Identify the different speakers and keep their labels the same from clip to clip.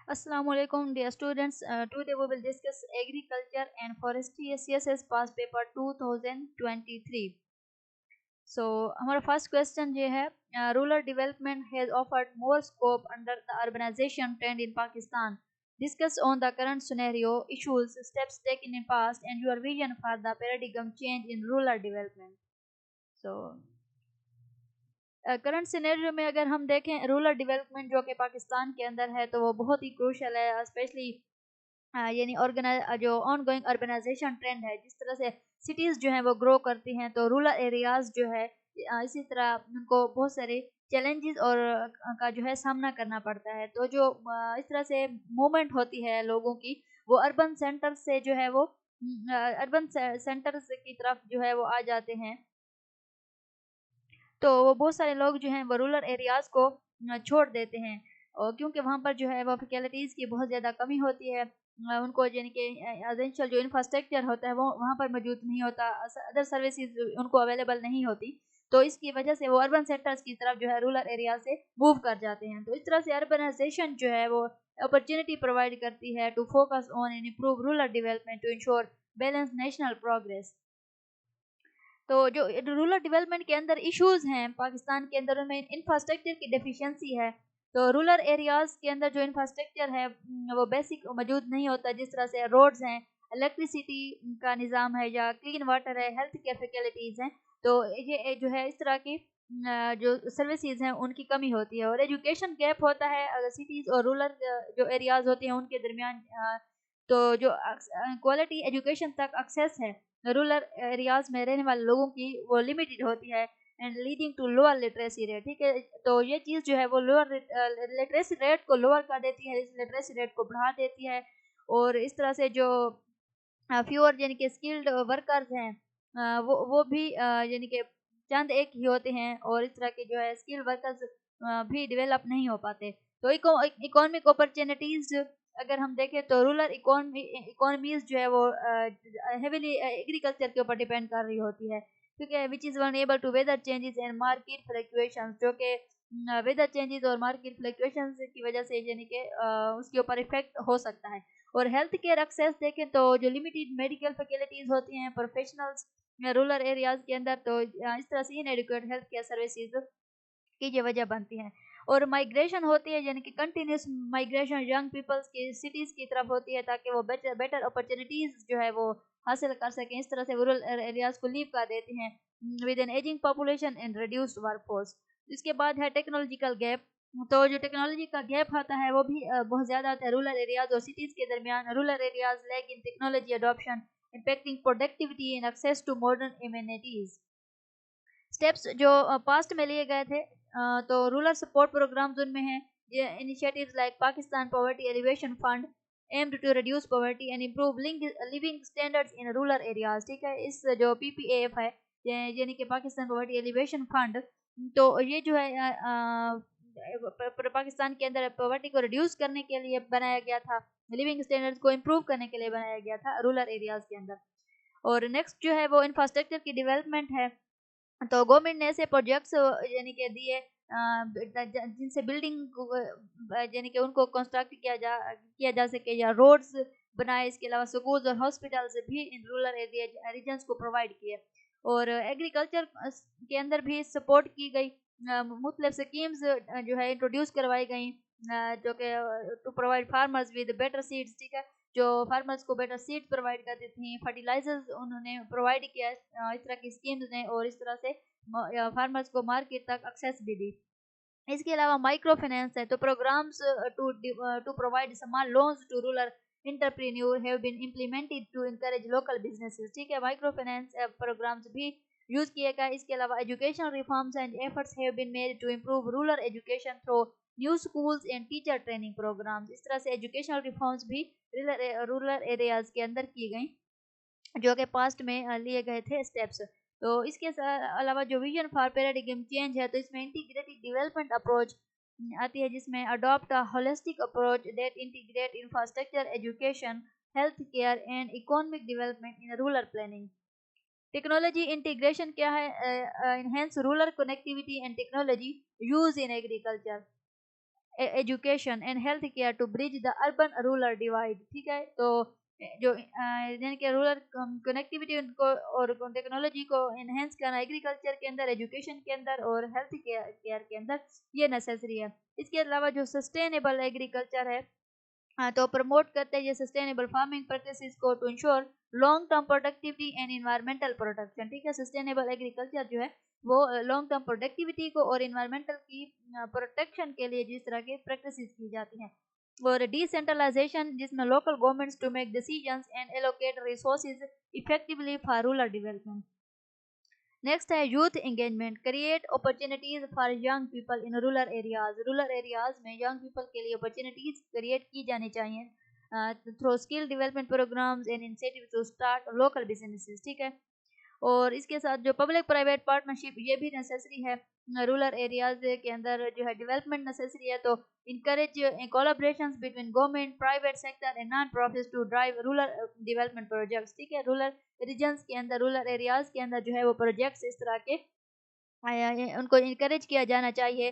Speaker 1: Assalamualaikum dear students. Today we will discuss agriculture and forestry CSS past paper 2023. So हमारा first question ये है, rural development has offered more scope under the urbanization trend in Pakistan. Discuss on the current scenario, issues, steps taken in past, and your vision for the paradigm change in rural development. So current scenario में अगर हम देखें rural development जो कि पाकिस्तान के अंदर है तो वो बहुत ही क्रूशल है, स्पेशली यानी ऑर्गेनाइज जो ऑन गोइंग अर्बनाइजेशन ट्रेंड है, जिस तरह से सिटीज़ जो हैं वो ग्रो करती हैं तो रूरल एरियाज़ जो है इसी तरह उनको बहुत सारे चैलेंजेस और का जो है सामना करना पड़ता है। तो जो इस तरह से मूवमेंट होती है लोगों की, वो अर्बन सेंटर से जो है वो अर्बन सेंटर्स की तरफ जो है वो आ जाते हैं। तो वो बहुत सारे लोग जो हैं वो रूरल एरियाज़ को छोड़ देते हैं, और क्योंकि वहाँ पर जो है वो फैसिलिटीज़ की बहुत ज़्यादा कमी होती है। उनको यानी कि एसेंशियल जो इंफ्रास्ट्रक्चर होता है वो वहाँ पर मौजूद नहीं होता, अदर सर्विसेज उनको अवेलेबल नहीं होती। तो इसकी वजह से वो अर्बन सेक्टर्स की तरफ जो है रूरल एरिया से मूव कर जाते हैं। तो इस तरह से अर्बनाइजेशन जो है वो अपॉर्चुनिटी प्रोवाइड करती है to focus on and improve rural development to ensure balance national progress. तो जो रूरल डेवलपमेंट के अंदर इश्यूज हैं पाकिस्तान के अंदर, उनमें इंफ्रास्ट्रक्चर की डेफिशिएंसी है। तो रूरल एरियाज के अंदर जो इंफ्रास्ट्रक्चर है वो बेसिक मौजूद नहीं होता, जिस तरह से रोड्स हैं, इलेक्ट्रिसिटी का निज़ाम है, या क्लीन वाटर है, हेल्थ केयर फैसिलिटीज़ हैं। तो ये जो है इस तरह की जो सर्विसेज हैं उनकी कमी होती है, और एजुकेशन गैप होता है अगर सिटीज़ और रूरल जो एरियाज होते हैं उनके दरमियान। तो जो क्वालिटी एजुकेशन तक एक्सेस है रूरल एरियाज में रहने वाले लोगों की वो लिमिटेड होती है, and leading to lower literacy rate. ठीक है, तो ये चीज़ जो है वो लोअर लिटरेसी रेट को लोअर कर देती है, इस लिटरेसी रेट को बढ़ा देती है। और इस तरह से जो फ्यूअर यानी कि स्किल्ड वर्कर्स हैं, वो भी यानी कि चंद एक ही होते हैं, और इस तरह के जो है स्किल वर्कर्स भी डेवलप नहीं हो पाते। तो इकोनॉमिक अपॉर्चुनिटीज अगर हम देखें तो रूरल इकोनॉमीज जो है वो हेविली एग्रीकल्चर के ऊपर डिपेंड कर रही होती है, क्योंकि which is vulnerable to weather changes and market fluctuations, जो कि वेदर चेंजेस और मार्केट फ्लक्चुएशंस की वजह से यानी कि उसके ऊपर इफेक्ट हो सकता है। और हेल्थ केयर एक्सेस देखें तो जो लिमिटेड मेडिकल फैसिलिटीज होती हैं प्रोफेशनल्स रूरल एरियाज के अंदर, तो इस तरह से इनएडिक्वेट हेल्थ केयर सर्विसेज की ये वजह बनती हैं। और माइग्रेशन होती है, यानी कि कंटिन्यूस माइग्रेशन यंग पीपल्स की सिटीज़ की तरफ होती है, ताकि वो बेटर बेटर अपॉर्चुनिटीज़ जो है वो हासिल कर सकें। इस तरह से रूरल एरियाज को लीव कर देते हैं with an ageing population and reduced workforce. इसके बाद है टेक्नोलॉजिकल गैप। तो जो टेक्नोलॉजी का गैप आता है वो भी बहुत ज़्यादा आता है रूरल एरियाज और सिटीज़ के दरमियान। Rural areas lack in technology adoption, impacting productivity and access to modern amenities. Steps जो पास्ट में लिए गए थे, तो रूरल सपोर्ट प्रोग्राम्स उनमें हैं, ये initiatives like Pakistan poverty alleviation fund aimed to reduce poverty and improve living standards in rural areas. ठीक है, इस जो पीपीएफ है यानी कि पाकिस्तान पॉवर्टी एलिवेशन फंड, तो ये जो है पाकिस्तान के अंदर पॉवर्टी को रिड्यूस करने के लिए बनाया गया था, लिविंग स्टैंडर्ड्स को इम्प्रूव करने के लिए बनाया गया था रूरल एरियाज के अंदर। और नेक्स्ट जो है वो इंफ्रास्ट्रक्चर की डेवलपमेंट है। तो गवर्नमेंट ने ऐसे प्रोजेक्ट्स यानी कि दिए जिनसे बिल्डिंग यानी कि उनको कंस्ट्रक्ट किया जा सके, या रोड्स बनाए। इसके अलावा स्कूल्स और हॉस्पिटल्स भी इन रूरल एरिया रीजन्स को प्रोवाइड किए। और एग्रीकल्चर के अंदर भी सपोर्ट की गई, मुख्तलिफ स्कीम्स जो है इंट्रोड्यूस करवाई गई, जो कि to provide farmers with better seeds. ठीक है, जो फार्मर्स को बेटर सीड्स प्रोवाइड करती थी, फर्टिलाइजर्स उन्होंने प्रोवाइड किया इस तरह की स्कीम्स ने, और इस तरह से फार्मर्स को मार्केट तक एक्सेस भी दी। इसके अलावा माइक्रो फाइनेंस है, तो programmes to provide small loans to rural entrepreneur have been implemented to encourage local businesses. ठीक है, माइक्रो फाइनेंस प्रोग्राम्स भी यूज किए गए। इसके अलावा education reforms and efforts have been made to improve rural education through new schools and teacher training programmes. इस तरह से एजुकेशनल रिफॉर्म्स भी रूरल एरियाज के अंदर की गई, जो कि पास्ट में लिए गए थे स्टेप्स। तो इसके अलावा जो विजन फॉर पैराडिग्म चेंज है, तो इसमें इंटीग्रेटेड डेवलपमेंट अप्रोच आती है, जिसमें adopt a holistic approach that integrate infrastructure, education, health care and economic development in rural planning. Technology integration क्या है? Enhance rural connectivity and technology use in agriculture. Education and health care to bridge the urban rural divide. ठीक है, तो जो यानी कि rural connectivity उनको और टेक्नोलॉजी को एनहेंस करना एग्रीकल्चर के अंदर, एजुकेशन के अंदर और हेल्थ केयर के अंदर, ये नेसेसरी है। इसके अलावा जो सस्टेनेबल एग्रीकल्चर है, हाँ, तो प्रमोट करते हैं ये सस्टेनेबल फार्मिंग प्रैक्टिसेस को to ensure long term productivity and environmental protection. ठीक है, सस्टेनेबल एग्रीकल्चर जो है वो लॉन्ग टर्म प्रोडक्टिविटी को और इन्वायरमेंटल की प्रोटेक्शन के लिए जिस तरह की प्रैक्टिसेस की जाती हैं। और डिसेंट्रलाइजेशन, जिसमें local governments to make decisions and allocate resources effectively for rural development. Next है youth engagement, create opportunities for young people in rural areas. Rural areas में यंग पीपल के लिए अपॉर्चुनिटीज क्रिएट की जानी चाहिए through skill development programmes and incentive to start local businesses. ठीक है, और इसके साथ जो पब्लिक प्राइवेट पार्टनरशिप, ये भी नेसेसरी है रूरल एरियाज के अंदर जो है डेवलपमेंट नेसेसरी है। तो encourage collaborations between government, private sector and non profits to drive rural development projects. ठीक है, रूरल रीजन्स के अंदर, रूरल एरियाज के अंदर जो है वो प्रोजेक्ट्स इस तरह के उनको इनकरेज किया जाना चाहिए।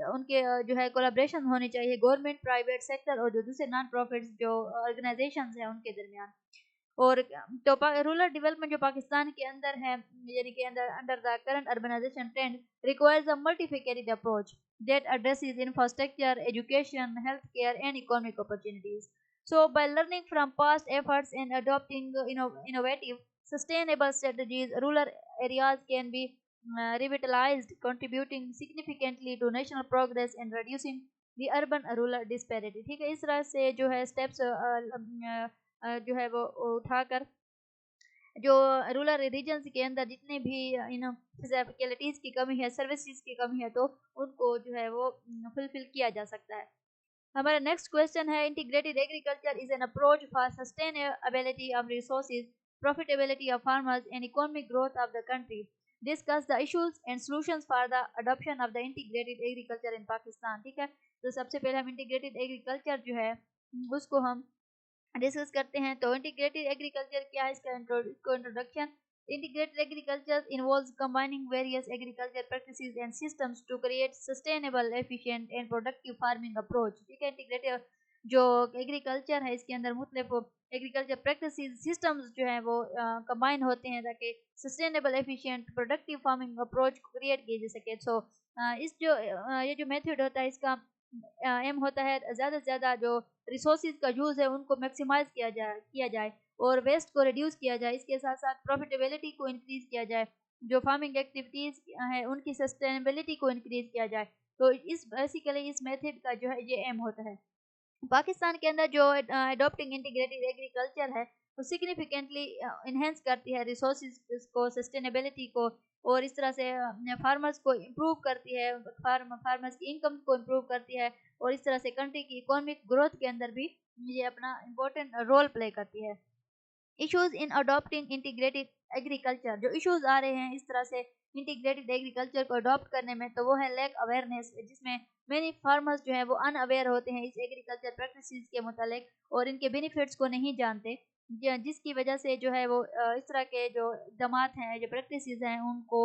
Speaker 1: उनके जो है कोलैबोरेशन होनी चाहिए गवर्नमेंट, प्राइवेट सेक्टर और जो दूसरे नॉन प्रॉफिट्स जो ऑर्गेनाइजेशंस हैं उनके दरमियान। और तो रूरल डेवलपमेंट जो पाकिस्तान के अंदर है, यानी कि under the current urbanisation trend requires a multifaceted approach that addresses infrastructure, education, health care and economic opportunities. So by learning from past efforts and adopting innovative, sustainable strategies, rural areas can be revitalized, contributing significantly to national progress and reducing the urban-rural disparity। ठीक है, इस तरह से जो है steps जो है वो उठाकर जो रूरल रीजन्स के अंदर जितने भी फैसिलिटीज़ की कमी है, सर्विसेज की कमी है, तो उनको जो है वो फुलफिल किया जा सकता है। हमारा नेक्स्ट क्वेश्चन है, integrated agriculture is an approach for sustainability of resources, profitability of farmers and economic growth of the country. Discuss the issues and solutions for the adoption of the integrated agriculture in Pakistan. ठीक है, तो सबसे पहले हम integrated agriculture जो है उसको हम डिस्कस करते हैं। तो इंटीग्रेटेड एग्रीकल्चर क्या है, इसका introduction. Integrated agriculture involves combining various agriculture practices and systems to create sustainable, efficient and productive farming approach। ठीक है, इंटीग्रेटेड जो एग्रीकल्चर है इसके अंदर मुख्तलिफ एग्रीकल्चर प्रैक्टिसेस, सिस्टम्स जो है वो कंबाइन होते हैं ताकि sustainable, efficient, productive farming approach create किया जा सके। सो इस जो ये जो मेथड होता है इसका एम होता है ज़्यादा से ज़्यादा जो रिसोर्सेज का यूज़ है उनको मैक्सिमाइज किया जाए और वेस्ट को रिड्यूस किया जाए। इसके साथ साथ प्रॉफिटेबिलिटी को इंक्रीज किया जाए, जो फार्मिंग एक्टिविटीज़ है उनकी सस्टेनेबिलिटी को इंक्रीज किया जाए। तो इस बेसिकली इस मेथड का जो है ये एम होता है। पाकिस्तान के अंदर जो अडॉप्टिंग इंटीग्रेटेड एग्रीकल्चर है वो सिग्निफिकेंटली इन्हेंस करती है रिसोर्सेज को, सस्टेनेबिलिटी को, और इस तरह से फार्मर्स को इम्प्रूव करती है, फार्मर्स की इनकम को इम्प्रूव करती है, और इस तरह से कंट्री की इकोनॉमिक ग्रोथ के अंदर भी ये अपना इम्पोर्टेंट रोल प्ले करती है। Issues in adopting integrated agriculture, जो इश्यूज आ रहे हैं इस तरह से इंटीग्रेटेड एग्रीकल्चर को अडॉप्ट करने में, तो वो है लैक अवेयरनेस, जिसमें मेनी फार्मर्स जो है वो अनअवेयर होते हैं इस एग्रीकल्चर प्रैक्टिसेस के मुतालिक और इनके बेनिफिट्स को नहीं जानते, जिसकी वजह से जो है वो इस तरह के जो इक़दामात हैं, जो प्रैक्टिसेस हैं, उनको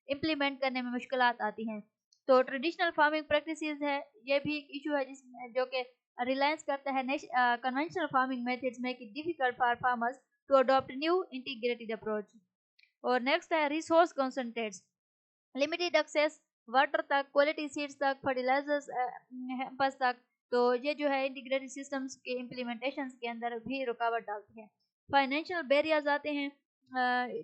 Speaker 1: इम्प्लीमेंट करने में मुश्किलात आती हैं। तो ट्रेडिशनल फार्मिंग प्रैक्टिसेस है, ये भी एक इशू है जिसमें जो कि रिलायंस करता है conventional farming methods make it difficult for farmers to adopt new integrated approach. और नेक्स्ट है resource constraints, limited access water तक, क्वालिटी सीड्स तक, फर्टिलाइजर्स हेम्पर्स तक। तो ये जो है इंटीग्रेटेड सिस्टम्स के इम्प्लीमेंटेशन के अंदर भी रुकावट डालती है। फाइनेंशियल बैरियर्स आते हैं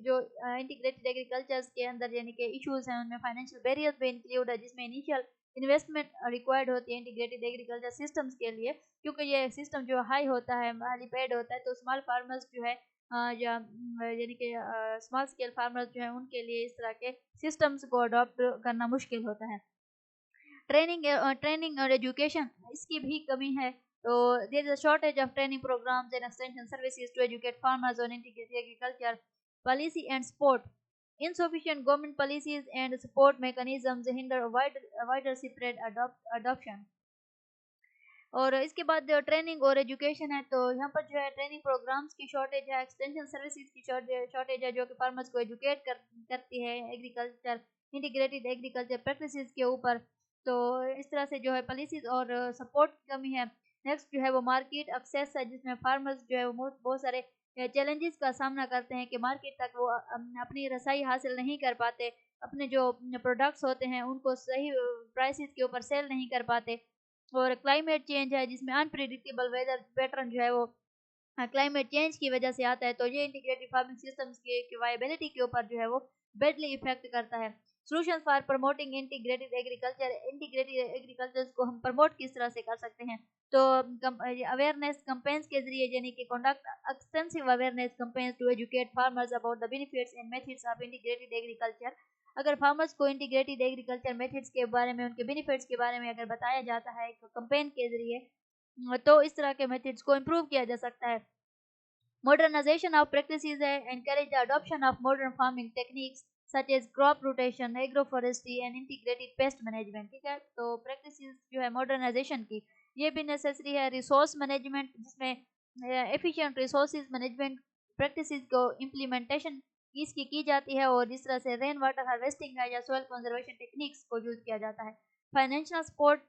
Speaker 1: जो इंटीग्रेटेड एग्रीकल्चर के अंदर, यानी कि इश्यूज हैं उनमें फाइनेंशियल बैरियर्स भी इंक्लूड है, जिसमें इनिशियल इन्वेस्टमेंट रिक्वायर्ड होती है इंटीग्रेटेड एग्रीकल्चर सिस्टम्स के लिए, क्योंकि ये सिस्टम जो हाई होता है, हाईली पेड होता है, तो स्मॉल फार्मर्स जो है यानी कि स्मॉल स्केल फार्मर्स जो है उनके लिए इस तरह के सिस्टम्स को अडॉप्ट करना मुश्किल होता है। ट्रेनिंग और एजुकेशन, इसकी भी कमी है। तो there is a shortage of training programmes and extension services to educate farmers on integrated agriculture policy and support. Insufficient government policies and support mechanisms hinder widespread adoption। और इसके बाद ट्रेनिंग और एजुकेशन है, तो यहाँ पर जो है ट्रेनिंग प्रोग्राम्स की शॉर्टेज है, एक्सटेंशन सर्विसेज की शॉर्टेज है, जो कि फार्मर्स को एजुकेट करती है एग्रीकल्चर, इंटीग्रेटेड एग्रीकल्चर प्रैक्टिसेस के ऊपर। तो इस तरह से जो है पॉलिसीज और सपोर्ट की कमी है। नेक्स्ट जो है वो मार्केट एक्सेस है, जिसमें फार्मर्स जो है वो बहुत सारे चैलेंजेस का सामना करते हैं कि मार्केट तक वो अपनी रसाई हासिल नहीं कर पाते, अपने जो प्रोडक्ट्स होते हैं उनको सही प्राइसेस के ऊपर सेल नहीं कर पाते। और क्लाइमेट चेंज है, जिसमें अनप्रिडिक्टेबल वेदर पैटर्न जो है वो क्लाइमेट चेंज की वजह से आता है। तो ये इंटीग्रेटेड फार्मिंग सिस्टम्स की वायबिलिटी के ऊपर जो है वो बेडली इफेक्ट करता है। Solutions for promoting integrated agriculture को हम प्रमोट किस तरह से कर सकते हैं? तो अवेयरनेस कैंपेन्स के जरिए, यानी कि conduct extensive awareness campaigns to educate farmers about the benefits and methods of integrated agriculture. अगर फार्मर्स को इंटीग्रेटेड एग्रीकल्चर मेथड्स के बारे में, उनके बेनिफिट्स के बारे में अगर बताया जाता है एक कैंपेन के जरिए, तो इस तरह के मेथड्स को इम्प्रूव किया जा सकता है। मॉडर्नाइजेशन ऑफ प्रैक्टिसेस है, encourage the adoption of modern farming techniques such as crop rotation, agroforestry and integrated pest management. ठीक है, तो प्रैक्टिसेस जो है मॉडर्नाइजेशन की, ये भी नेसेसरी है। रिसोर्स मैनेजमेंट, जिसमें एफिशिएंट रिसोर्सेज मैनेजमेंट प्रैक्टिसेस को इम्प्लीमेंटेशन इसकी की जाती है, और जिस तरह से रेन वाटर हार्वेस्टिंग है या सॉइल कंजर्वेशन टेक्निक्स को यूज किया जाता है। फाइनेंशियल सपोर्ट,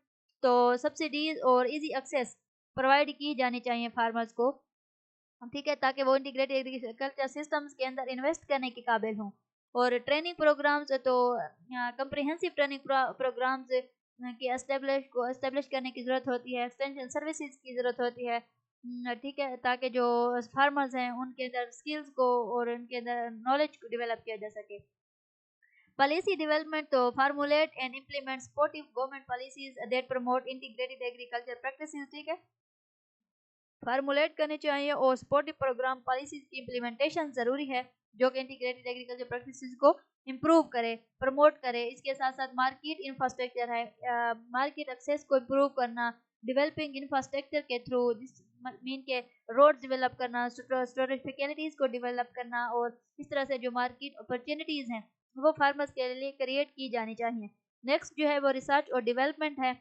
Speaker 1: तो सब्सिडीज और इजी एक्सेस प्रोवाइड की जानी चाहिए फार्मर्स को, ठीक है, ताकि वो इंटीग्रेटेड एग्रीकल्चर सिस्टम्स के अंदर इन्वेस्ट करने के काबिल हों। और ट्रेनिंग प्रोग्राम्स, तो कंप्रिहेंसिव ट्रेनिंग प्रोग्राम्स की एस्टेब्लिश करने की ज़रूरत होती है। एक्सटेंशन सर्विसेज की ज़रूरत होती है, ठीक है, ताकि जो फार्मर्स हैं उनके अंदर स्किल्स को और उनके अंदर नॉलेज को डेवलप किया जा सके। पॉलिसी डेवलपमेंट, तो formulate and implement supportive government policies that promote integrated agriculture practices. ठीक है, फार्मुलेट करने चाहिए और सपोर्टिव प्रोग्राम पॉलिसीज की इम्प्लीमेंटेशन ज़रूरी है, जो कि इंटीग्रेटेड एग्रीकल्चर प्रैक्टिसेस को इम्प्रूव करे, प्रमोट करे। इसके साथ साथ मार्केट इंफ्रास्ट्रक्चर है, मार्केट एक्सेस को इम्प्रूव करना, डेवलपिंग इंफ्रास्ट्रक्चर के थ्रू, जिस मीन के रोड डेवलप करना, स्टोरेज फैसिलिटीज़ को डेवलप करना, और इस तरह से जो मार्केट अपॉर्चुनिटीज़ हैं वो फार्मर्स के लिए क्रिएट की जानी चाहिए। नेक्स्ट जो है वो रिसर्च और डेवलपमेंट है,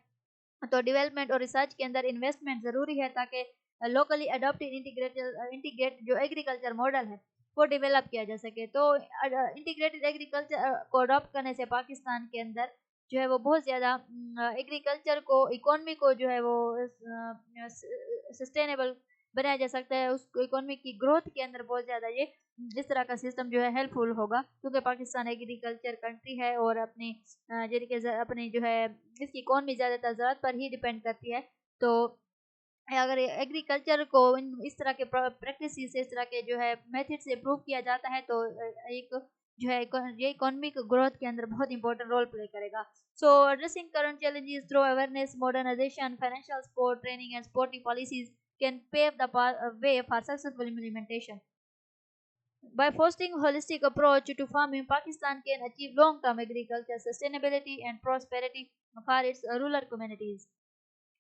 Speaker 1: तो डेवलपमेंट और रिसर्च के अंदर इन्वेस्टमेंट ज़रूरी है, ताकि लोकली अडॉप्टेड इंटीग्रेट जो एग्रीकल्चर मॉडल है वो डेवलप किया जा सके। तो इंटीग्रेटेड एग्रीकल्चर को अडॉप्ट करने से पाकिस्तान के अंदर जो है वो बहुत ज़्यादा एग्रीकल्चर को, इकोनॉमी को जो है वो सस्टेनेबल बनाया जा सकता है। उस इकोनॉमी की ग्रोथ के अंदर बहुत ज़्यादा ये इस तरह का सिस्टम जो है हेल्पफुल होगा, क्योंकि पाकिस्तान एग्रीकल्चर कंट्री है और अपनी अपनी जो है इसकी इकोनॉमी ज़्यादातर ज़रूरत पर ही डिपेंड करती है। तो अगर एग्रीकल्चर को इस तरह के प्रैक्टिस से, इस तरह के जो है मेथड से इम्प्रूव किया जाता है, तो एक जो है ये इकोनॉमिक ग्रोथ के अंदर बहुत इंपॉर्टेंट रोल प्ले करेगा। So addressing current challenges through awareness, modernisation, financial support, training and supporting policies can pave the way for successful implementation. By fostering a holistic approach to farming, Pakistan can achieve long-term agriculture sustainability and prosperity for its rural communities.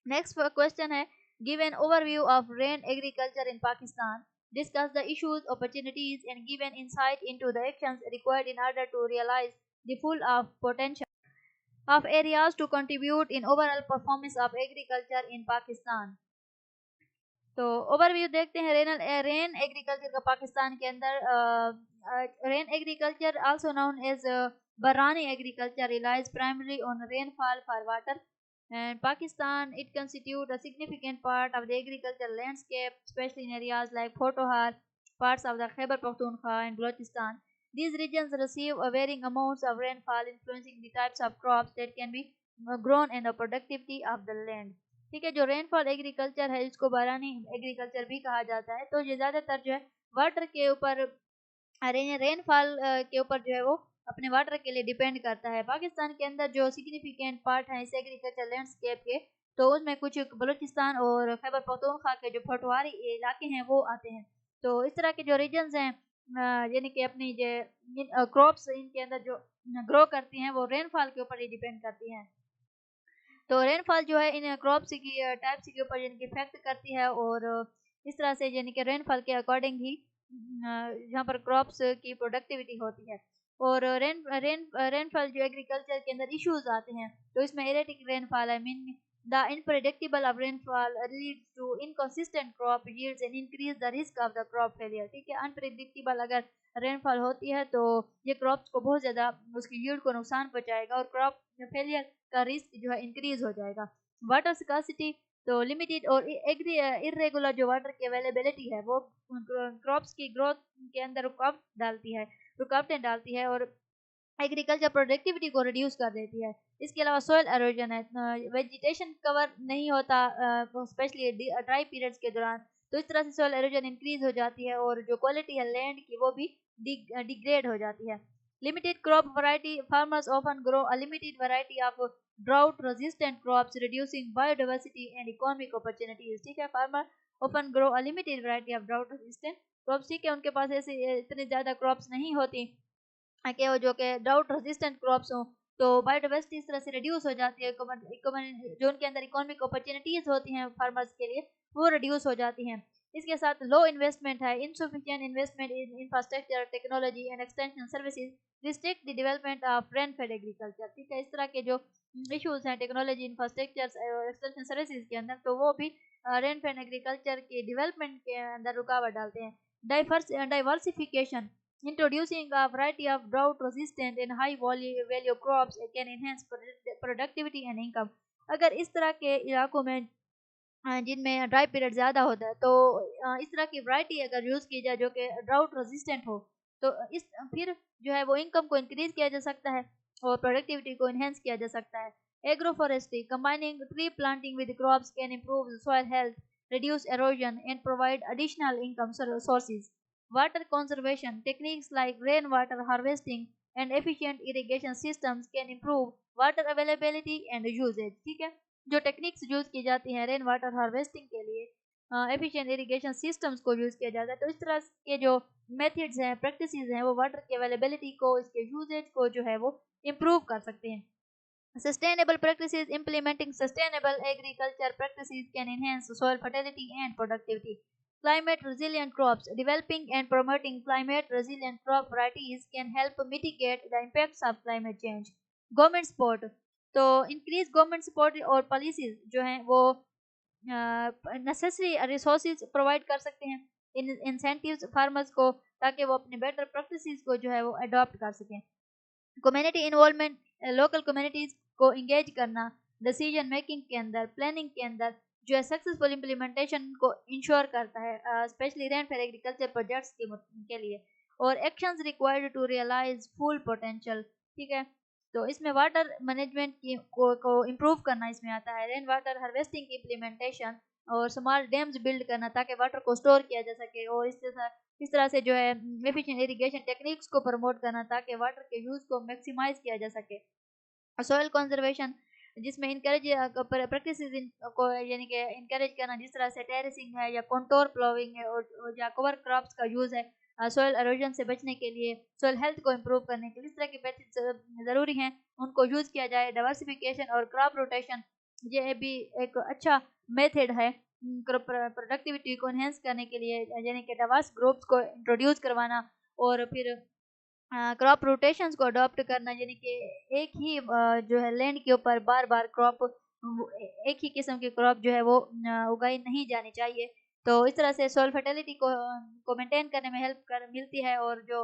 Speaker 1: Next question है, give an overview of rain agriculture in Pakistan. Discuss the issues, opportunities, and give an insight into the actions required in order to realize the full of potential of areas to contribute in overall performance of agriculture in Pakistan. तो overview देखते हैं rain agriculture का पाकिस्तान के अंदर। Rain agriculture also known as barani agriculture relies primarily on rainfall for water, and Pakistan it constitute a significant part of the agricultural landscape, especially in areas like Pothohar, parts of the Khyber Pakhtunkhwa and Balochistan. These regions receive a varying amounts of rainfall, influencing the types of crops that can be grown and the productivity of the land. ठीक है, जो rainfall agriculture है इसको बारानी agriculture भी कहा जाता है। तो ये ज़्यादातर जो है वाटर के ऊपर, रेनफॉल के ऊपर जो है वो अपने वाटर के लिए डिपेंड करता है। पाकिस्तान के अंदर जो सिग्निफिकेंट पार्ट है इस एग्रीकल्चर लैंडस्केप के, तो उसमें कुछ बलूचिस्तान और खैबर पख्तूनख्वा के जो पटवारी इलाके हैं वो आते हैं। तो इस तरह के जो रीजन्स हैं, यानी कि अपनी जो क्रॉप्स इनके अंदर जो ग्रो करती हैं वो रेनफॉल के ऊपर ही डिपेंड करती हैं। तो रेनफॉल जो है इन क्रॉप्स की टाइप्स के ऊपर यानी कि इफेक्ट करती है, और इस तरह से यानी कि रेनफॉल के अकॉर्डिंग ही यहाँ पर क्रॉप्स की प्रोडक्टिविटी होती है। और रेनफॉल जो एग्रीकल्चर के अंदर इश्यूज आते हैं, तो इसमें एरेटिक रेनफॉल है, The unpredictable of rainfall leads to inconsistent crop yields and increase the risk of the crop failure. ठीक है, अनप्रिडिक्टेबल अगर रेनफॉल होती है तो ये क्रॉप्स को बहुत ज़्यादा उसकी यील्ड को नुकसान पहुंचाएगा और क्रॉप फेलियर का रिस्क जो है इंक्रीज हो जाएगा. वाटर स्कार्सिटी, तो लिमिटेड और इरेगुलर जो वाटर की अवेलेबिलिटी है वो क्रॉप्स की ग्रोथ के अंदर रुकावटें डालती है और एग्रीकल्चर प्रोडक्टिविटी को रिड्यूस कर देती है. इसके अलावा सोयल एरोजन है, वेजिटेशन कवर नहीं होता स्पेशली ड्राई पीरियड्स के दौरान, तो इस तरह से सोयल एरोजन इंक्रीज हो जाती है और जो क्वालिटी है लैंड की वो भी डिग्रेड हो जाती है. Limited crop variety, farmers often grow a limited variety of drought resistant crops reducing biodiversity and economic opportunities. ठीक है, farmer often grow a limited variety of drought resistant crops. ठीक है, उनके पास ऐसे इतनी ज़्यादा क्रॉप्स नहीं होती कि वो जो कि ड्राउट रेजिस्टेंट क्रॉप्स हो, तो बायोडाइवर्सिटी इस तरह से रिड्यूस हो जाती है. जो उनके अंदर इकोनॉमिक अपॉर्चुनिटीज होती हैं फार्मर्स के लिए वो रिड्यूस हो जाती हैं. इसके साथ लो इन्वेस्टमेंट है, insufficient investment in infrastructure technology and extension services restrict the development of rain fed agriculture. ठीक है, इस तरह के जो इश्यूज हैं टेक्नोलॉजी इंफ्रास्ट्रक्चर एक्सटेंशन सर्विसेज के अंदर, तो वो भी रेन फेड एग्रीकल्चर के डेवलपमेंट के अंदर रुकावट डालते हैं. Diversification, introducing a variety of drought resistant and high value crops can enhance productivity and income. अगर इस तरह के इलाकों में जिनमें ड्राई पीरियड ज़्यादा होता है तो इस तरह की वैरायटी अगर यूज़ की जाए जो कि ड्राउट रेजिस्टेंट हो, तो इस फिर जो है वो इनकम को इंक्रीज किया जा सकता है और प्रोडक्टिविटी को इन्हेंस किया जा सकता है. Agroforestry, combining tree planting with crops can improve soil health, reduce erosion and provide additional income sources. Water conservation techniques like rainwater harvesting and efficient irrigation systems can improve water availability and usage. ठीक है, जो techniques use की जाती हैं rain water harvesting के लिए, efficient irrigation systems को use किया जाता है, तो इस तरह के जो मेथड्स हैं, प्रैक्टिसेस हैं, वो वाटर की अवेलेबिलिटी को, इसके यूजेज को जो है वो इम्प्रूव कर सकते हैं. Sustainable practices, implementing sustainable agriculture practices can enhance soil fertility and productivity. Climate resilient crops, developing and promoting climate resilient crop varieties can help mitigate the impacts of climate change. Government support, तो increase government support और policies जो हैं वो necessary resources provide कर सकते हैं, incentives farmers को, ताकि वो अपने better practices को जो है वो adopt कर सकें. कम्युनिटी इन्वॉल्वमेंट, लोकल कम्युनिटीज को इंगेज करना डिसीजन मेकिंग के अंदर, प्लानिंग के अंदर, जो है सक्सेसफुल इम्प्लीमेंटेशन को इंश्योर करता है specially rain fed agriculture projects के लिए. और actions required to realise full potential. ठीक है, तो इसमें वाटर मैनेजमेंट को इम्प्रूव करना इसमें आता है, रेन वाटर हार्वेस्टिंग की इम्प्लीमेंटेशन और स्मॉल डैम्स बिल्ड करना ताकि वाटर को स्टोर किया जा सके, और इस तरह से जो है एफिशिएंट इरिगेशन टेक्निक्स को प्रमोट करना ताकि वाटर के यूज को मैक्सिमाइज किया जा सके. सॉइल कंजर्वेशन, जिसमें इनकरेज प्रैक्टिसेस को यानी कि इनकरेज करना, जिस तरह से टेरेसिंग है या कंटोर प्लोविंग है और या कवर क्रॉप्स का यूज़ है सॉइल एरोजन से बचने के लिए, सॉइल हेल्थ को इम्प्रूव करने के लिए, इस तरह के मेथड्स ज़रूरी हैं, उनको यूज़ किया जाए. डाइवर्सिफिकेशन और क्रॉप रोटेशन, ये भी एक अच्छा मेथड है प्रोडक्टिविटी को एनहेंस करने के लिए, यानी कि डाइवर्स ग्रुप्स को इंट्रोड्यूस करवाना और फिर क्रॉप रोटेशंस को अडॉप्ट करना, यानी कि एक ही जो है लैंड के ऊपर बार बार क्रॉप, एक ही किस्म की क्रॉप जो है वो उगाई नहीं जानी चाहिए. तो इस तरह से सॉइल फर्टिलिटी को मेंटेन करने में हेल्प मिलती है, और जो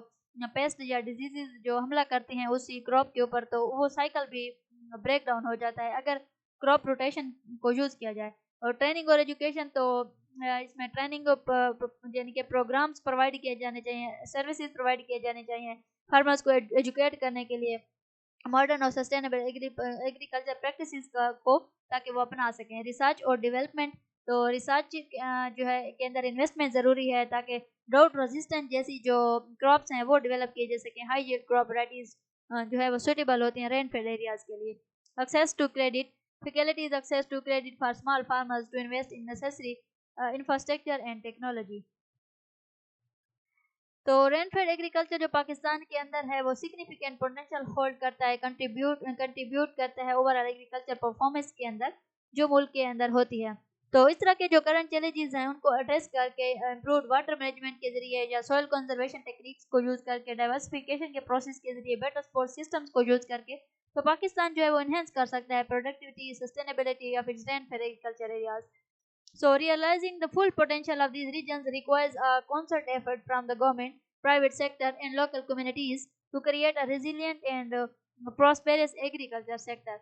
Speaker 1: पेस्ट या डिजीजेज जो हमला करती हैं उसी क्रॉप के ऊपर, तो वो साइकिल भी ब्रेक डाउन हो जाता है अगर क्रॉप रोटेशन को यूज़ किया जाए. और ट्रेनिंग और एजुकेशन, तो इसमें ट्रेनिंग यानी कि प्रोग्राम्स प्रोवाइड किए जाने चाहिए, सर्विसेज प्रोवाइड किए जाने चाहिए फार्मर्स को एजुकेट करने के लिए मॉडर्न और सस्टेनेबल एग्रीकल्चर प्रैक्टिसेस को, ताकि वो अपना सकें. रिसर्च और डेवलपमेंट, तो रिसर्च जो है के अंदर इन्वेस्टमेंट ज़रूरी है ताकि ड्राउट रेजिस्टेंट जैसी जो क्रॉप्स हैं वो डेवलप किए जा सकें. हाई यील्ड क्रॉप वैराइटीज जो है वो सूटेबल होती हैं रेन फेड एरियाज के लिए. Access to credit, facilities access to credit for small farmers to invest in necessary infrastructure and technology. तो रेन फेड एग्रीकल्चर जो पाकिस्तान के अंदर है वो सिग्निफिकेंट पोटेंशियल होल्ड करता है, कंट्रीब्यूट करता है ओवरऑल एग्रीकल्चर परफॉर्मेंस के अंदर जो मुल्क के अंदर होती है. तो इस तरह के जो करंट चैलेंजेस हैं उनको एड्रेस करके इम्प्रूव्ड वाटर मैनेजमेंट के जरिए या सॉइल कंजर्वेशन टेक्निक्स को यूज़ करके, डाइवर्सिफिकेशन के प्रोसेस के जरिए, बेटर सपोर्ट सिस्टम्स को यूज़ करके तो पाकिस्तान जो है वो इनहेंस कर सकता है productivity, sustainability of its land for agriculture areas. So realizing the full potential of these regions requires a concert effort from the government, private sector and local communities to create a resilient and prosperous agriculture sector.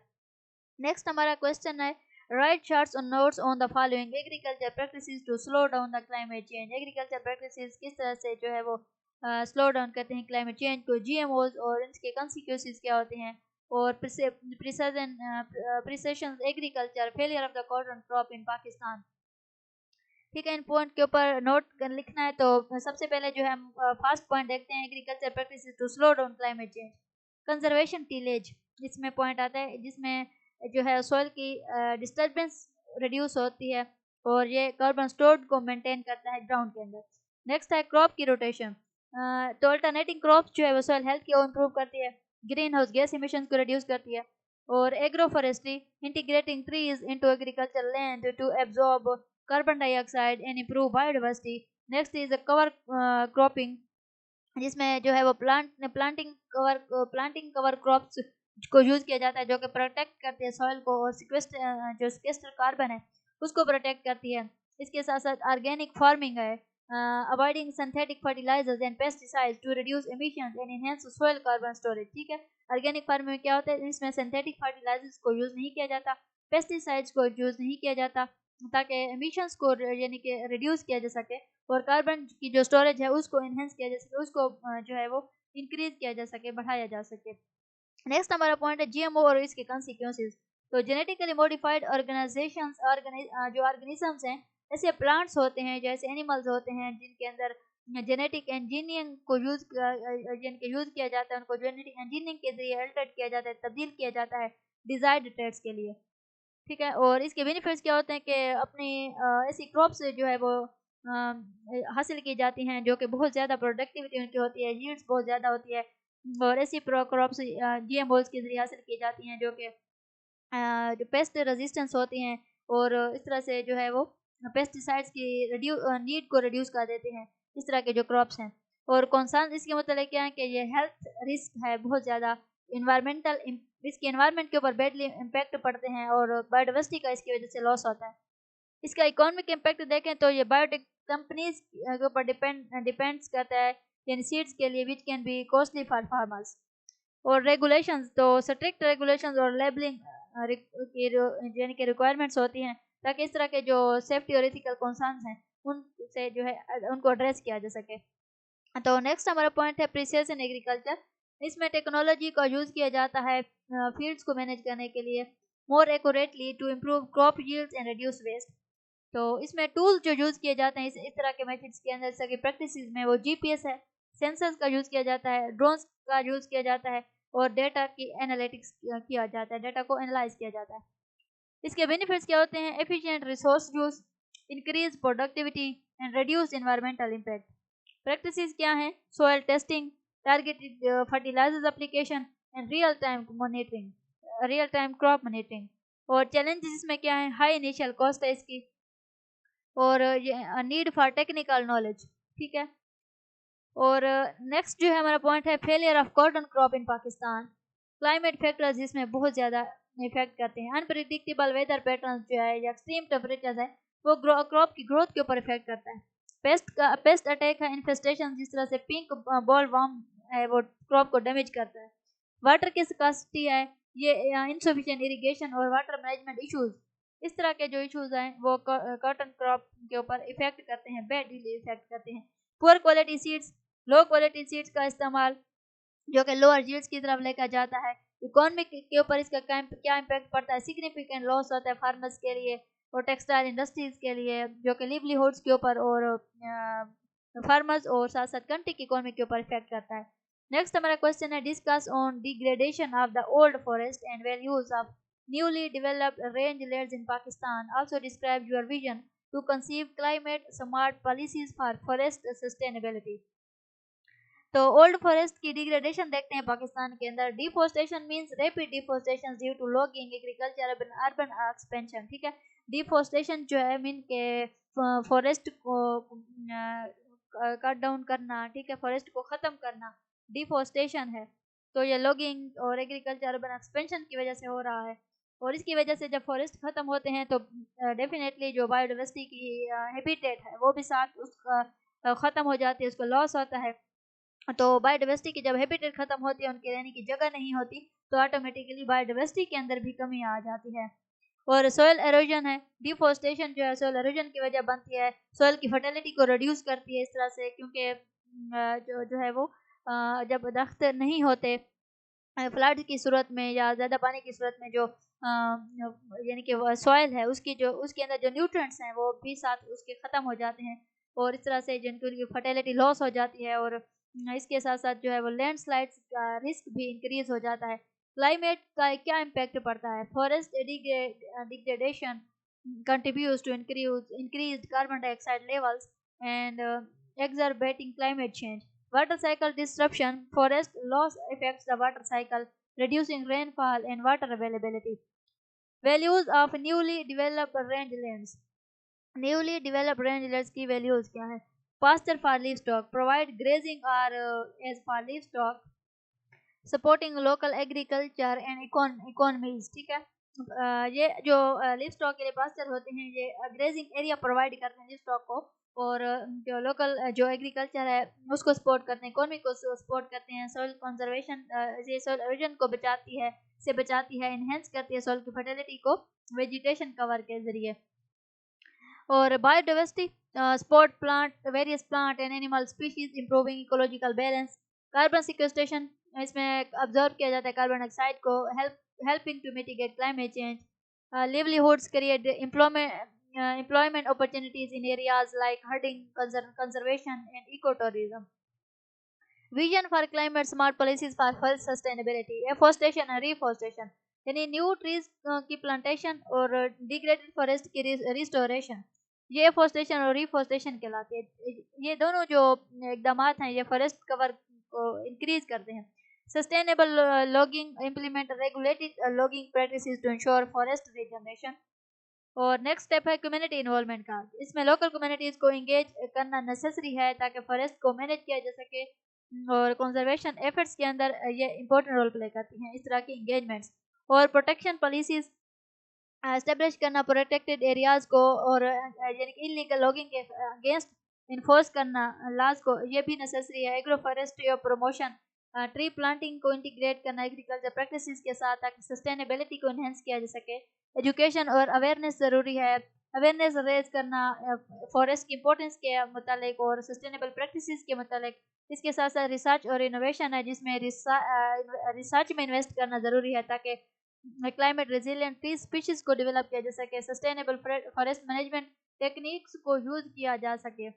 Speaker 1: Next हमारा question है, write charts or notes on the following agriculture practices to slow down the climate change. agriculture practices किस तरह से जो है वो slow down करते हैं क्लाइमेट चेंज को, GMOs और इनके कॉन्सिक्वेंसेस क्या होते हैं, और precision agriculture, failure of the cotton crop in Pakistan. ठीक है, इन पॉइंट के ऊपर नोट लिखना है. तो सबसे पहले जो है हम फर्स्ट पॉइंट देखते हैं, agriculture practices to slow down climate change. Conservation tillage इसमें पॉइंट आता है, जिसमें जो है सॉइल की डिस्टर्बेंस रिड्यूस होती है और ये कार्बन स्टोर्ड को मेंटेन करता है ग्राउंड के अंदर. नेक्स्ट है क्रॉप की रोटेशन. तो अल्टरनेटिंग क्रॉप्स जो है वो सॉइल हेल्थ को इम्प्रूव करती है, ग्रीन हाउस गैस इमिशन को रिड्यूस करती है. और agro forestry, integrating trees into agriculture land to absorb carbon dioxide and improve biodiversity. Next is the cover cropping, जिसमें जो है वो प्लांटिंग कवर क्रॉप्स को यूज किया जाता है, जो कि प्रोटेक्ट करती है सॉइल को और जो सिक्वेस्टर कार्बन है उसको प्रोटेक्ट करती है. इसके साथ साथ ऑर्गेनिक फार्मिंग है, avoiding synthetic fertilisers and pesticides to reduce emissions and enhance soil carbon storage. ठीक है, ऑर्गेनिक फार्मिंग में क्या होता है, इसमें सिंथेटिक फर्टिलाइजर्स को यूज नहीं किया जाता, पेस्टिसाइड्स को यूज नहीं किया जाता, ताकि एमिशंस को यानी कि रिड्यूस किया जा सके और कार्बन की जो स्टोरेज है उसको इनहेंस किया जा सके, उसको जो है वो इंक्रीज किया जा सके, बढ़ाया जा सके. नेक्स्ट हमारा पॉइंट है GMO और इसके कॉन्सिक्वेंसेस. तो जेनेटिकली मॉडिफाइड ऑर्गेनाइजेशंस, जो ऑर्गेनिजम्स हैं, ऐसे प्लांट्स होते हैं, जैसे एनिमल्स होते हैं जिनके अंदर जेनेटिक इंजीनियरिंग को यूज किया जाता है, उनको जेनेटिक इंजीनियरिंग के जरिए अल्टर किया जाता है, तब्दील किया जाता है डिजायर्ड ट्रेट्स के लिए. ठीक है, और इसके बेनिफिट्स क्या होते हैं कि अपनी ऐसी क्रॉप्स जो है वो हासिल की जाती हैं जो कि बहुत ज़्यादा प्रोडक्टिविटी उनकी होती है, यील्ड्स बहुत ज़्यादा होती है, और ऐसी क्रॉप्स GMOs के जरिए हासिल की जाती हैं जो कि जो पेस्ट रेजिस्टेंस होती हैं और इस तरह से जो है वो पेस्टिसाइड्स की नीड को रिड्यूस कर देते हैं, इस तरह के जो क्रॉप्स हैं. और कॉन्सर्न इसके मतलब क्या है कि ये हेल्थ रिस्क है बहुत ज़्यादा, इन्वायरमेंटल इसके एनवायरनमेंट के ऊपर बैडली इम्पैक्ट पड़ते हैं और बायोडाइवर्सिटी का इसकी वजह से लॉस होता है. इसका इकोनॉमिक इम्पैक्ट देखें तो ये बायोटेक कंपनीज के ऊपर डिपेंड्स करता है, यानी सीड्स के लिए, which can be costly for farmers. और रेगुलेशंस, तो स्ट्रिक्ट रेगुलेशंस और लेबलिंग यानी कि रिक्वायरमेंट्स होती हैं, ताकि इस तरह के जो सेफ्टी और एथिकल कंसर्न्स हैं उनसे जो है उनको एड्रेस किया जा सके. तो नेक्स्ट हमारा पॉइंट है प्रिसिशन एग्रीकल्चर. इसमें टेक्नोलॉजी का यूज़ किया जाता है फील्ड्स को मैनेज करने के लिए more accurately to improve crop yields and reduce waste. तो इसमें टूल्स जो यूज़ किए जाते हैं इस तरह के मेथड्स के अंदर, जैसे कि प्रैक्टिसेस में वो GPS है, सेंसर्स का यूज़ किया जाता है, ड्रोन्स का यूज़ किया जाता है और डेटा की एनालिटिक्स किया जाता है, डेटा को एनालाइज किया जाता है. इसके बेनिफिट्स क्या होते हैं, efficient resource use, increase productivity and reduce environmental impact. Practices क्या हैं, soil testing, targeted fertilizers application and real time crop monitoring. और challenges इसमें क्या है, हाई इनिशियल कॉस्ट है इसकी और ये नीड फॉर टेक्निकल नॉलेज. ठीक है, और नेक्स्ट जो है हमारा पॉइंट है failure of cotton crop in Pakistan. Climate factors जिसमें बहुत ज़्यादा इफेक्ट करते हैं, अनप्रिडिक्टेबल वेदर पैटर्न जो है या एक्सट्रीम टेम्परेचर है वो क्रॉप की ग्रोथ के ऊपर इफेक्ट करता है. पेस्ट अटैक है, इन्फेस्टेशन, जिस तरह से पिंक बॉल वर्म है वो क्रॉप को डैमेज करता है. वाटर की स्कार्सिटी है, ये इनसफिशिएंट इरिगेशन और वाटर मैनेजमेंट इश्यूज, इस तरह के जो इश्यूज हैं वो कॉटन क्रॉप के ऊपर इफेक्ट करते हैं, बैडली इफेक्ट करते हैं. Poor quality seeds, low quality seeds का इस्तेमाल जो कि लोअर यील्ड्स की तरफ लेकर जाता है. इकोनॉमी के ऊपर इसका क्या इम्पैक्ट पड़ता है, सिग्निफिकेंट लॉस होता है फार्मर्स के लिए और टेक्सटाइल इंडस्ट्रीज के लिए, जो कि लिवलीहुड्स के ऊपर और फार्मर्स और साथ साथ कंट्री की इकोनॉमी के ऊपर इफेक्ट करता है. नेक्स्ट हमारा क्वेश्चन है discuss on degradation of the old forest and values of newly developed range lands in Pakistan. Also describe your vision to conceive climate smart policies for forest sustainability. तो old forest की degradation देखते हैं पाकिस्तान के अंदर. Deforestation means rapid deforestation due to logging, agriculture, urban expansion. ठीक है, deforestation जो है मीन के फॉरेस्ट को कट डाउन करना, ठीक है, फॉरेस्ट को ख़त्म करना डिफोरेस्टेशन है. तो ये लॉगिंग और एग्रीकल्चर अर्बन एक्सपेंशन की वजह से हो रहा है। और इसकी वजह से जब फॉरेस्ट ख़त्म होते हैं तो डेफिनेटली जो बायोडाइवर्सिटी की हैबिटेट है वो भी साथ उसका ख़त्म हो जाती है, उसका लॉस होता है। तो बायोडाइवर्सिटी की जब हैबिटेट ख़त्म होती है, उनके रहने की जगह नहीं होती, तो ऑटोमेटिकली बायोडाइवर्सिटी के अंदर भी कमी आ जाती है। और सोयल एरोजन है, डिफोरेस्टेशन जो है सोयल एरोजन की वजह बनती है, सोयल की फर्टिलिटी को रिड्यूस करती है इस तरह से, क्योंकि जो है वो जब दरख्त नहीं होते फ्लड की सूरत में या ज़्यादा पानी की सूरत में, जो यानी कि सॉइल है उसकी जो उसके अंदर जो न्यूट्रिएंट्स हैं वो भी साथ उसके ख़त्म हो जाते हैं, और इस तरह से जिनकी उनकी फर्टिलिटी लॉस हो जाती है। और इसके साथ साथ जो है वो लैंडस्लाइड्स का रिस्क भी इंक्रीज हो जाता है। क्लाइमेट का क्या इम्पैक्ट पड़ता है? Forest degradation contributes to increased carbon dioxide levels and exacerbating climate change. Water cycle disruption: forest loss affects the water cycle, reducing rainfall and water availability. Values of newly developed rangelands. Newly developed rangelands की values क्या है? Pasture for livestock, provide grazing or as for livestock, supporting local agriculture and economies. ठीक है, ये जो live stock के लिए pasture होते हैं, ये ग्रेजिंग एरिया प्रोवाइड करते हैं लिव स्टॉक को, और जो लोकल जो एग्रीकल्चर है उसको सपोर्ट करते हैं, इकोनॉमी को सपोर्ट करते हैं, सॉइल कंजर्वेशन, ये सॉइल एरोजन को बचाती है, इनहेंस करती है सॉइल की फर्टिलिटी को वेजिटेशन कवर के जरिए। और biodiversity, spot plant, various plant and animal species improving ecological balance. Carbon sequestration, इसमें ऑब्जर्व किया जाता है कार्बन डाइऑक्साइड को, helping to mitigate climate change. Livelihoods create employment opportunities in areas like herding, conservation and ecotourism. Vision for climate smart policies for forest sustainability. Afforestation and reforestation, यानी new trees की plantation और degraded forest की restoration, ये afforestation और reforestation कहलाती है। ये दोनों जो इकदाम हैं ये फॉरेस्ट कवर को इंक्रीज करते हैं। Sustainable logging, implement regulated logging practices to ensure forest regeneration. और नेक्स्ट स्टेप है कम्युनिटी इन्वॉल्वमेंट का, इसमें लोकल कम्युनिटीज़ को इंगेज करना नेसेसरी है ताकि फॉरेस्ट को मैनेज किया जा सके, और कंजर्वेशन एफर्ट्स के अंदर ये इंपॉर्टेंट रोल प्ले करती हैं इस तरह की इंगेजमेंट्स। और प्रोटेक्शन पॉलिसीज़ एस्टेब्लिश करना प्रोटेक्टेड एरियाज़ को, और यानी कि इलीगल लॉगिंग के अगेंस्ट इन्फोर्स करना लॉज को, ये भी नेसेसरी है। एग्रो फॉरेस्ट्री और प्रमोशन, ट्री प्लांटिंग को इंटीग्रेट करना एग्रीकल्चर प्रैक्टिसेस के साथ ताकि सस्टेनेबिलिटी को इन्हेंस किया जा सके। एजुकेशन और अवेयरनेस ज़रूरी है, अवेयरनेस रेज करना फॉरेस्ट की इंपॉर्टेंस के मुतालिक और सस्टेनेबल प्रैक्टिसेस के मुतालिक। इसके साथ साथ रिसर्च और इनोवेशन है, जिसमें रिसर्च में इन्वेस्ट करना ज़रूरी है ताकि क्लाइमेट रेजिलिएंट ट्री स्पीशीज़ को डेवलप किया जा सके, सस्टेनेबल फॉरेस्ट मैनेजमेंट टेक्निक्स को यूज़ किया जा सके।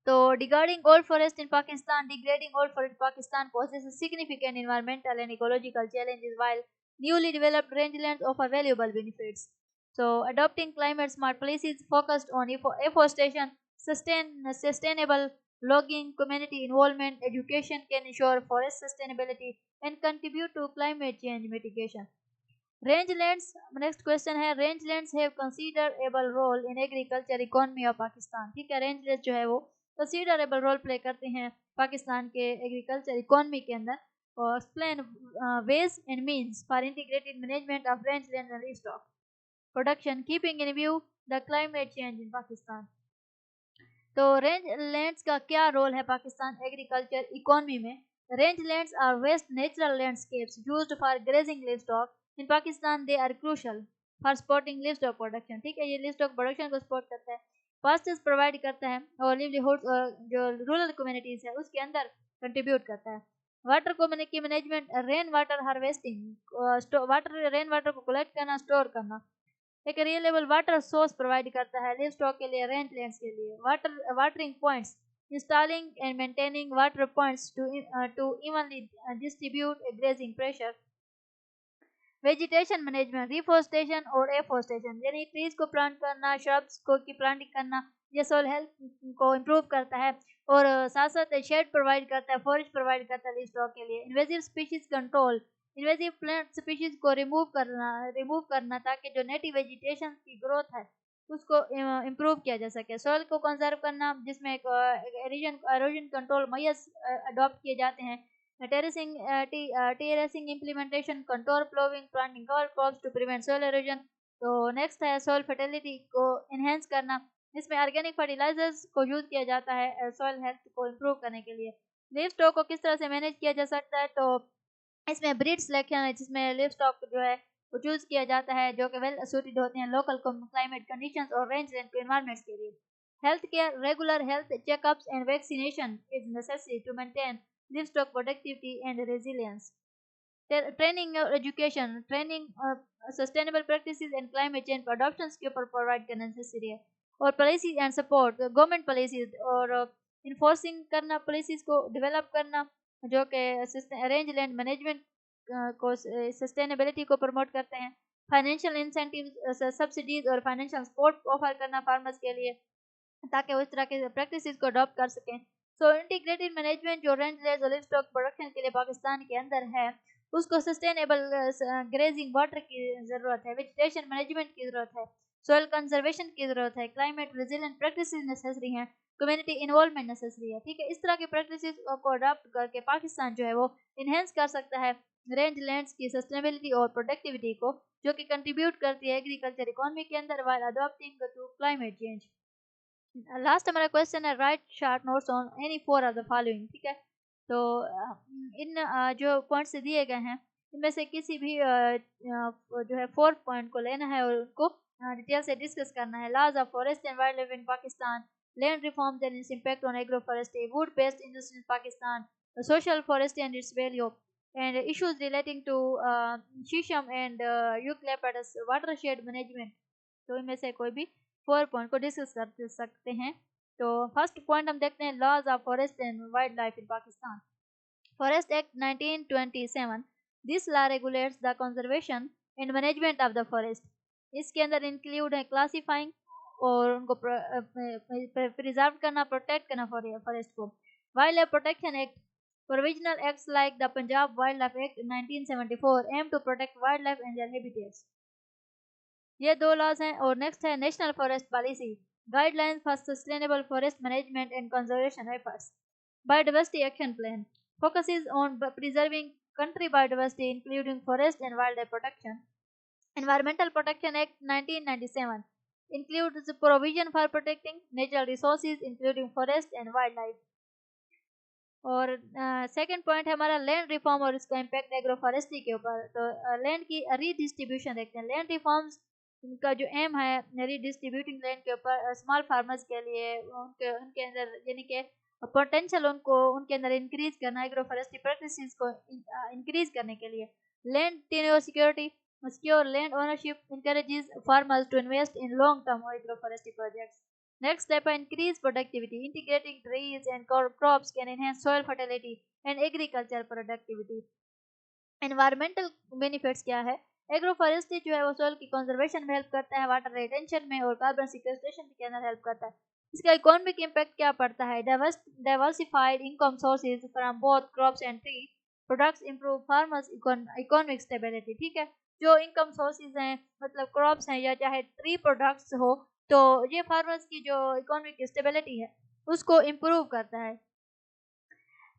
Speaker 1: तो degrading old forest in Pakistan, degrading old forest Pakistan poses a significant environmental and ecological challenges while newly developed rangelands offer valuable benefits. So adopting climate smart policies focused on afforestation, sustainable logging, community involvement, education can ensure forest sustainability and contribute to climate change mitigation. Rangelands, next question है, rangelands have considerable role in agriculture economy of Pakistan। ठीक है, rangelands जो है वो considerable role play करते हैं पाकिस्तान के agriculture economy के अंदर। और explain ways and means for integrated management of rangelands and livestock production keeping in view the climate change in Pakistan। तो rangelands का क्या रोल है पाकिस्तान एग्रीकल्चर इकोनॉमी में? Rangelands are vast natural landscapes used for grazing livestock। In Pakistan they are crucial for supporting livestock production। ठीक है, ये livestock production को support करता है, pastures प्रोवाइड करता है, और livelihoods जो रूरल कम्युनिटीज़ है उसके अंदर कंट्रीब्यूट करता है। वाटर की management, rain water harvesting, rain water को कलेक्ट करना, स्टोर करना। एक रिलायबल वाटर सोर्स प्रोवाइड करता है लिव स्टॉक के लिए, रेंजलैंड्स के लिए। Watering points, installing and maintaining water points to evenly distribute grazing pressure। Vegetation management, reforestation और एफोरेस्टेशन, यानी ट्रीज को प्लांट करना, श्रब्स को की प्लांटिंग करना, ये सोइल हेल्थ को इम्प्रूव करता है, और साथ साथ शेड प्रोवाइड करता है, फॉरेस्ट प्रोवाइड करता है लिव स्टॉक के लिए। Invasive species control, invasive plant species को रिमूव करना ताकि जो नेटिव वेजिटेशन की ग्रोथ है उसको इम्प्रूव किया जा सके। सॉइल को कंजर्व करना, जिसमें एक एरोजन कंट्रोल मेजर्स अडॉप्ट किए जाते हैं, terracing implementation, contour plowing, planting cover crops to prevent soil erosion. तो नेक्स्ट है सॉइल फर्टिलिटी को इन्हेंस करना, इसमें ऑर्गेनिक फर्टिलाइजर्स को यूज किया जाता है सॉइल हेल्थ को इम्प्रूव करने के लिए। लिव स्टॉक को किस तरह से मैनेज किया जा सकता है, तो इसमें ब्रीड सिलेक्शन है जिसमें लिव स्टॉक जो है वो चूज किया जाता है जो कि वेल सूटेड होते हैं लोकल क्लाइमेट कंडीशंस और रेंज एंड एनवायरमेंट्स के लिए। Health care, regular health checkups and vaccination is necessary to maintain livestock productivity and resilience. Training और education, training sustainable practices and climate change adoptions के ऊपर provide करना necessary है। और policies and support, government policies और enforcing करना, policies को develop करना जो कि arrange land management को sustainability को promote करते हैं। financial incentives, subsidies और financial support offer करना farmers के लिए ताकि वो इस तरह के practices को adopt कर सकें। तो इंटीग्रेटेड मैनेजमेंट जो रेंज रेज और लिवस्टॉक प्रोडक्शन के लिए पाकिस्तान के अंदर है, उसको सस्टेनेबल ग्रेजिंग वाटर की ज़रूरत है, वेजिटेशन मैनेजमेंट की ज़रूरत है, सॉइल कंजर्वेशन की ज़रूरत है, क्लाइमेट रेजिलेंट प्रैक्टिसेस नेसेसरी हैं, कम्युनिटी इन्वॉल्वमेंट नेसेसरी है। ठीक है, इस तरह के प्रैक्टिसेस को अडॉप्ट करके पाकिस्तान जो है वो इन्हेंस कर सकता है रेंज लैंड्स की सस्टेनेबिलिटी और प्रोडक्टिविटी को, जो कि कंट्रीब्यूट करती है एग्रीकल्चर इकोनॉमी के अंदर while adopting to climate change. Last हमारा क्वेश्चन है write short notes on any four of the following. ठीक है, तो इन जो पॉइंट्स दिए गए हैं इनमें से किसी भी जो है 4 पॉइंट को लेना है और उनको डिटेल से डिस्कस करना है। Laws of forest and wild life in Pakistan, land reforms and its impact on agro forestry, wood based industry in Pakistan, social forestry and its value, and issues relating to shisham and eucalyptus watershed management. तो इनमें से कोई भी 4 point को discuss कर सकते हैं। तो फर्स्ट पॉइंट हम देखते हैं laws of forest and wild life in Pakistan. Forest act 1927, this law regulates the conservation and management of the forest. इसके अंदर इंक्लूड है क्लासीफाइंग और उनको प्रिजर्व करना, प्रोटेक्ट करना फॉरेस्ट को। Wild life protection act, provisional acts like the Punjab wild life act 1974 aim to protect wild life and their habitats. ये 2 laws हैं। और नेक्स्ट है national forest policy, guidelines for sustainable forest management and conservation efforts. Biodiversity action plan focuses on preserving country biodiversity including forest and wildlife protection. Environmental Protection Act 1997 includes provision for protecting natural resources including forest and wildlife. और second point है हमारा land reform और इसका impact agro forestry के ऊपर। तो land की redistribution देखते हैं। लैंड रिफॉर्म्स का जो एम है रीडिस्ट्रीब्यूटिंग लैंड के ऊपर स्मॉल फार्मर्स के लिए उनके अंदर यानी कि पोटेंशियल उनको उनके अंदर इंक्रीज करना, एग्रो फॉरेस्ट्री प्रैक्टिसेस को इंक्रीज करने के लिए। Land tenure security, secure land ownership encourages farmers to invest in long term agroforestry projects. Next step है increase productivity, integrating trees and crops can enhance soil fertility and agricultural productivity. Environmental benefits क्या है, agro forestry जो है वो soil की conservation में help करता है, वाटर रिटेंशन में और कार्बन सिक्वेस्ट्रेशन के अंदर हेल्प करता है। इसका इकोनॉमिक इम्पैक्ट क्या पड़ता है, diversified income sources from both crops and tree products improve farmers economic stability. ठीक है, जो इनकम सोर्सेज हैं मतलब क्रॉप्स हैं या चाहे ट्री प्रोडक्ट्स हो, तो ये फार्मर्स की जो इकोनॉमिक स्टेबिलिटी है उसको इम्प्रूव करता है।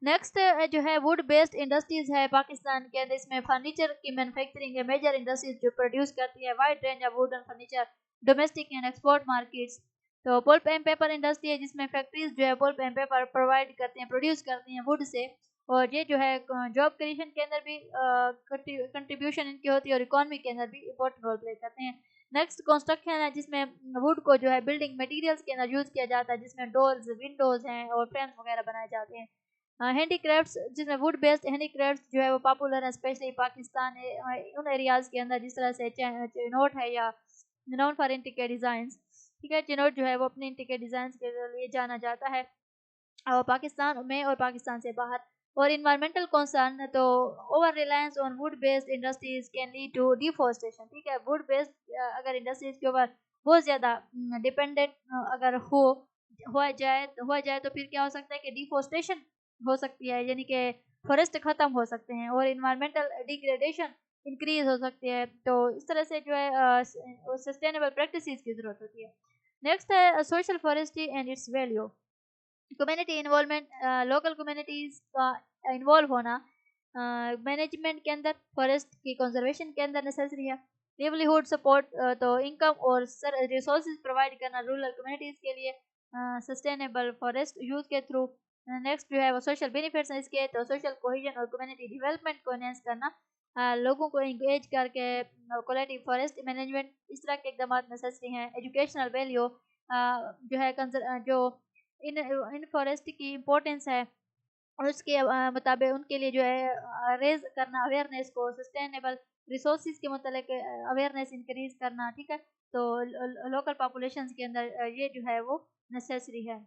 Speaker 1: नेक्स्ट जो है वुड बेस्ड इंडस्ट्रीज है पाकिस्तान के अंदर, इसमें फर्नीचर की मैन्युफैक्चरिंग है, मेजर इंडस्ट्रीज जो प्रोड्यूस करती है wide range of wooden furniture domestic and export markets. तो पल्प एंड पेपर इंडस्ट्री है जिसमें फैक्ट्रीज जो है पल्प एंड पेपर प्रोवाइड करते हैं, प्रोड्यूस करती हैं वुड से, और ये जो है जॉब क्रिएशन के अंदर भी कंट्रीब्यूशन इनकी होती है और इकोनॉमी के अंदर भी इंपॉर्टेंट रोल प्ले करते हैं। नेक्स्ट कंस्ट्रक्शन है जिसमें वुड को जो है बिल्डिंग मटेरियल्स के अंदर यूज किया जाता है, जिसमें डोर्स, विंडोज हैं और फ्रेम्स वगैरह बनाए जाते हैं। हैंडीक्राफ्ट्स जिसमें वुड बेस्ड हैंडीक्राफ्ट्स जो है वो पॉपुलर है स्पेशली पाकिस्तान उन एरियाज़ के अंदर जिस तरह से चिनोट है या नोन फॉर इंट्रिकेट डिज़ाइंस। ठीक है, चिनोट जो है वो अपने इंट्रिकेट डिज़ाइंस के लिए जाना जाता है और पाकिस्तान में और पाकिस्तान से बाहर। और इन्वायरमेंटल कंसर्न, तो over reliance on wood based industries can lead to deforestation. ठीक है, वुड बेस्ड अगर इंडस्ट्रीज के ऊपर बहुत ज़्यादा डिपेंडेंट अगर हो जाए तो फिर क्या हो सकता है कि डिफॉरेस्टेशन हो सकती है, यानी कि फॉरेस्ट ख़त्म हो सकते हैं और इन्वायरमेंटल डिग्रेडेशन इंक्रीज हो सकती है। तो इस तरह से जो है सस्टेनेबल प्रैक्टिसेस की ज़रूरत होती है। नेक्स्ट है social forestry and its value, community involvement, local communities का इन्वॉल्व होना मैनेजमेंट के अंदर, फॉरेस्ट की कंजर्वेशन के अंदर नेसेसरी है। लिवलीहुड सपोर्ट, तो इनकम और रिसोर्सेज प्रोवाइड करना रूरल कम्युनिटीज़ के लिए सस्टेनेबल फॉरेस्ट यूज़ के थ्रू। नेक्स्ट जो है वो सोशल बेनिफिट्स हैं इसके, तो सोशल कोहेजन और कम्युनिटी डेवलपमेंट को एनहेंस करना, लोगों को इंगेज करके क्वालिटी फॉरेस्ट मैनेजमेंट, इस तरह के इकदाम नेसेसरी हैं। एजुकेशनल वैल्यू जो है जो इन इन फॉरेस्ट की इम्पोर्टेंस है और उसके मुताबिक उनके लिए जो है रेज करना अवेयरनेस को, सस्टेनेबल रिसोर्सेज के मतलब अवेयरनेस इंक्रीज करना, ठीक है। तो लोकल पॉपुलेशंस के अंदर ये जो है वो नेसेसरी है।